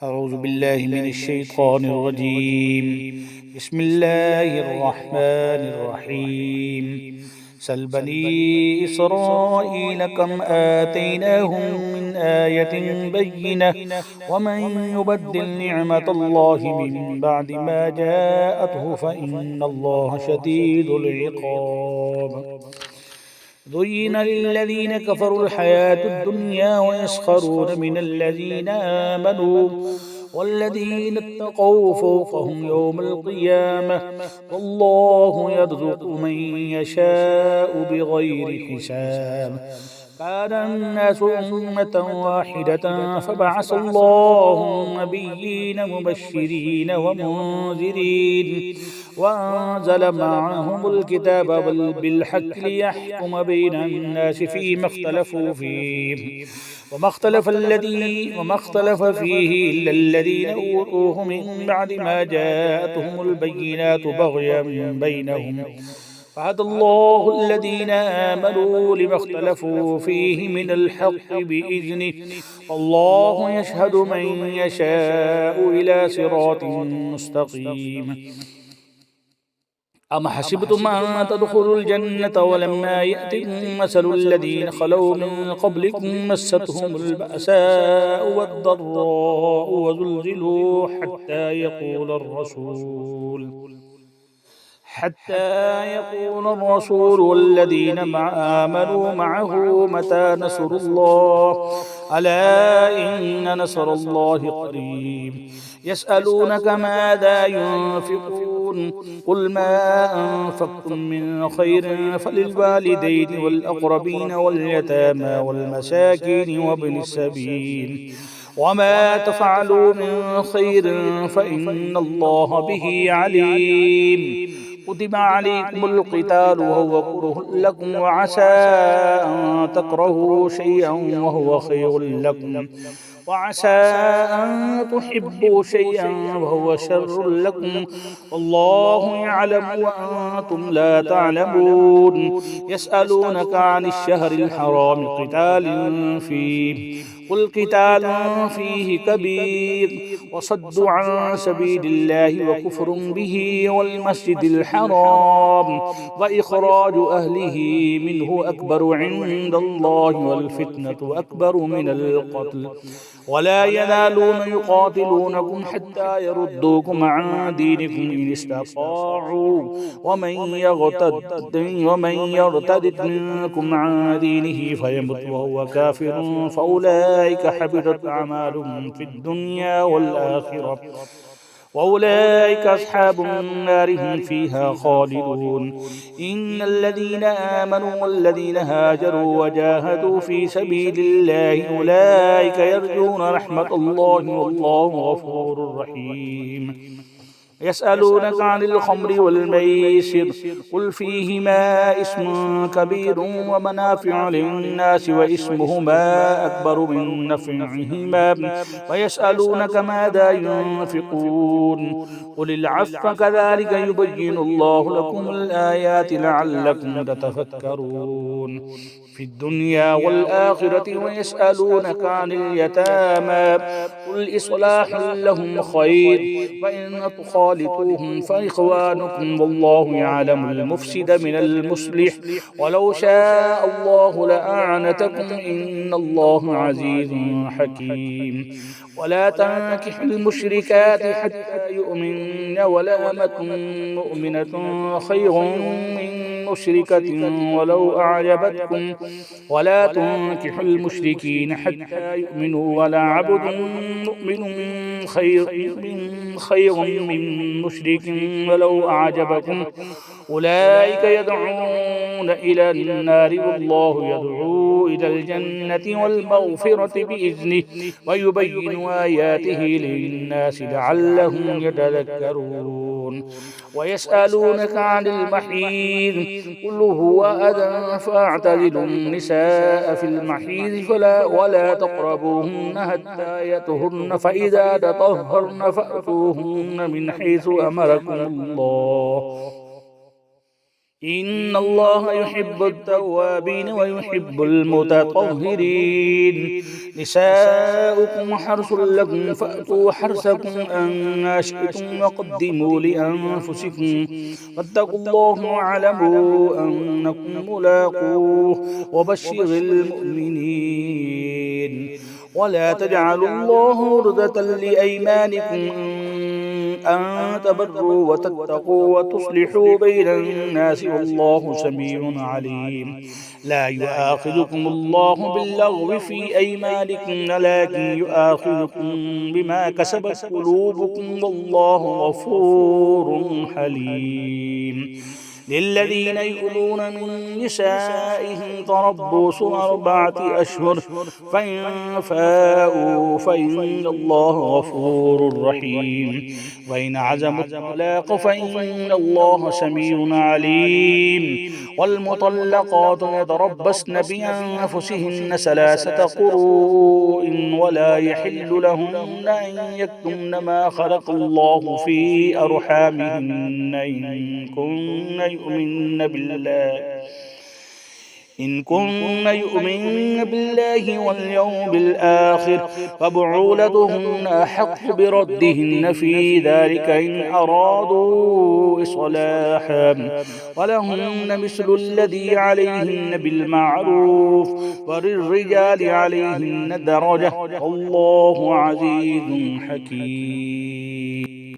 أعوذ بالله من الشيطان الرجيم. بسم الله الرحمن الرحيم. سل بني إسرائيل كم آتيناهم من آية بينة ومن يبدل نعمة الله من بعد ما جاءته فإن الله شديد العقاب. زين للذين كفروا الحياة الدنيا ويسخرون من الذين آمنوا والذين اتقوا فوقهم يوم القيامة والله يرزق من يشاء بغير حساب. كان الناس أمة واحدة فبعث الله النبيين مبشرين ومنذرين وأنزل معهم الكتاب بالحق ليحكم بين الناس فيما اختلفوا فيه وما اختلف فيه إلا الذين أوتوه من بعد ما جاءتهم البينات بغيا بينهم فهدى الله الذين آمنوا لما اختلفوا فيه من الحق بإذنه والله يشهد من يشاء إلى صراط مستقيم. أم حسبتم أن تدخلوا الجنة ولما يأتكم مثل الذين خلوا من قبلكم مستهم البأساء والضراء وزلزلوا حتى يقول الرسول والذين آمنوا معه متى نصر الله ألا إن نصر الله قريب. يسألونك ماذا ينفقون قل ما أنفقتم من خير فللوالدين والأقربين واليتامى والمساكين وابن السبيل وما تفعلوا من خير فإن الله به عليم. كتب عليكم القتال وهو كره لكم وعسى أن تكرهوا شيئا وهو خير لكم وعسى أن تحبوا شيئا وهو شر لكم والله يعلم وأنتم لا تعلمون. يسألونك عن الشهر الحرام قتال فيه قل قتال فيه كبير وصد عن سبيل الله وكفر به والمسجد الحرام وإخراج أهله منه أكبر عند الله والفتنة أكبر من القتل ولا يزالون يقاتلونكم حتى يردوكم عن دينكم إن استطاعوا ومن يرتد منكم عن دينه فيمت وهو كافر فأولئك حبطت أعمالهم في الدنيا والآخرة وأولئك أصحاب النار هم فيها خالدون. إن الذين آمنوا والذين هاجروا وجاهدوا في سبيل الله أولئك يرجون رحمة الله والله غفور رحيم. يسألونك عن الخمر والميسر قل فيهما اسم كبير ومنافع للناس واسمهما أكبر من نفعهما ويسألونك ماذا ينفقون قل العفو كذلك يبين الله لكم الآيات لعلكم تتفكرون في الدنيا والآخرة. ويسألونك عن اليتامى قل إصلاح لهم خير وإن تخالطوهم فإخوانكم والله يعلم المفسد من المصلح ولو شاء الله لأعنتكم إن الله عزيز حكيم. ولا تنكحوا المشركات حتى يؤمن ولأمة مؤمنة خير من مشركة ولو أعجبتكم ولا تنكحوا المشركين حتى يؤمنوا ولا عبد مؤمن خير من مشرك ولو أعجبكم أولئك يدعون إلى النار والله يدعو إلى الجنة والمغفرة بإذنه ويبين آياته للناس لعلهم يتذكرون. ويسألونك عن المحيض قل هو أذى فاعتزلوا النساء في المحيض ولا تقربوهن حتى يطهرن فإذا تطهرن فأتوهن من حيث أمركم الله إن الله يحب التوابين ويحب المتطهرين. نساؤكم حرث لكم فأتوا حرثكم أن شئتم وقدموا لأنفسكم واتقوا الله واعلموا أنكم ملاقوه وبشر المؤمنين. ولا تجعلوا الله عرضة لأيمانكم أن تبروا وتتقوا وتصلحوا بين الناس والله سميع عليم. لا يؤاخذكم الله باللغو في أيمانكم ولكن يؤاخذكم بما كسبت قلوبكم والله غفور حليم. للذين يؤلون من نسائهم تربص 4 أشهر فإن فاءوا فإن الله غفور رحيم. وإن عزموا الطلاق فإن الله سميع عليم. والمطلقات يتربصن بأنفسهن 3 قروء ولا يحل لهن أن يكتمن ما خلق الله في أرحامهن إن كن يؤمن بالله واليوم الآخر فبعولتهن أحق بردهن في ذلك إن أرادوا إصلاحا ولهن مثل الذي عليهن بالمعروف وللرجال عليهن درجة والله عزيز حكيم.